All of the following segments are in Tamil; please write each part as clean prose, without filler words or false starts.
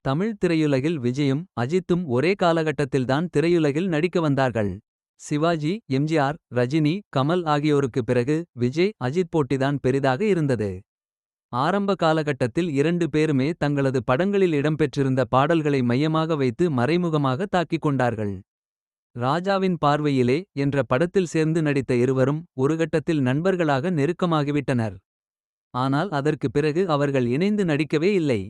தமிழ் திரையுலகில் விஜயும் அஜித்தும் ஒரே காலகட்டத்தில்தான் திரையுலகில் நடிக்க வந்தார்கள். சிவாஜி, எம்ஜிஆர், ரஜினி, கமல் ஆகியோருக்குப் பிறகு விஜய் அஜித் போட்டிதான் பெரிதாக இருந்தது. ஆரம்ப காலகட்டத்தில் இரண்டு பேருமே தங்களது படங்களில் இடம்பெற்றிருந்த பாடல்களை மையமாக வைத்து மறைமுகமாக தாக்கிக் கொண்டார்கள். ராஜாவின் பார்வையிலே என்ற படத்தில் சேர்ந்து நடித்த இருவரும் ஒரு கட்டத்தில் நண்பர்களாக நெருக்கமாகிவிட்டனர். ஆனால் அதற்குப் பிறகு அவர்கள் இணைந்து நடிக்கவே இல்லை.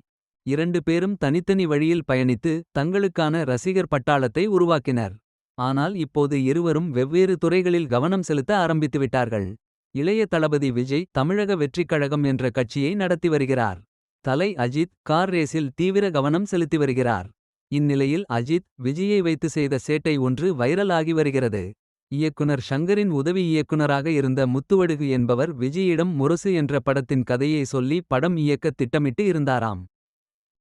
இரண்டு பேரும் தனித்தனி வழியில் பயணித்து தங்களுக்கான ரசிகர் பட்டாளத்தை உருவாக்கினர். ஆனால் இப்போது இருவரும் வெவ்வேறு துறைகளில் கவனம் செலுத்த ஆரம்பித்துவிட்டார்கள். இளைய தளபதி விஜய் தமிழக வெற்றிக் கழகம் என்ற கட்சியை நடத்தி வருகிறார். தலை அஜித் கார் ரேஸில் தீவிர கவனம் செலுத்தி வருகிறார். இந்நிலையில் அஜித் விஜயை வைத்து செய்த சேட்டை ஒன்று வைரல் ஆகி வருகிறது. இயக்குனர் ஷங்கரின் உதவி இயக்குனராக இருந்த முத்துவடுகு என்பவர் விஜயிடம் முரசு என்ற படத்தின் கதையை சொல்லி படம் இயக்க திட்டமிட்டு இருந்தாராம்.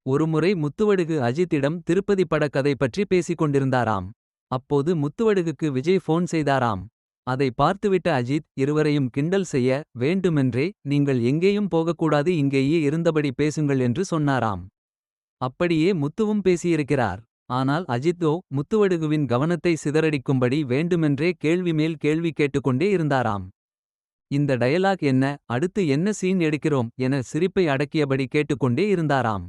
ஒருமுறை முத்துவடுகு அஜித்திடம் திருப்பதி பட கதை பற்றி பேசிக் கொண்டிருந்தாராம். அப்போது முத்துவடுகுக்கு விஜய் போன் செய்தாராம். அதை பார்த்துவிட்ட அஜித் இருவரையும் கிண்டல் செய்ய வேண்டுமென்றே நீங்கள் எங்கேயும் போகக்கூடாது, இங்கேயே இருந்தபடி பேசுங்கள் என்று சொன்னாராம். அப்படியே முத்துவும் பேசியிருக்கிறார். ஆனால் அஜித்தோ முத்துவடுகுவின் கவனத்தை சிதறடிக்கும்படி வேண்டுமென்றே கேள்வி மேல் கேள்வி கேட்டுக்கொண்டே இருந்தாராம். இந்த டயலாக் என்ன, அடுத்து என்ன சீன் எடுக்கிறோம் என சிரிப்பை அடக்கியபடி கேட்டுக்கொண்டே இருந்தாராம்.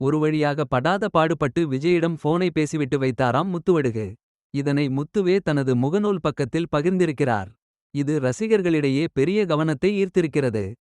ஒரு வழியாக படாத பாடுபட்டு விஜயிடம் போனை பேசிவிட்டு வைத்தாராம் முத்துவடுகு. இதனை முத்துவே தனது முகநூல் பக்கத்தில் பகிர்ந்திருக்கிறார். இது ரசிகர்களிடையே பெரிய கவனத்தை ஈர்த்திருக்கிறது.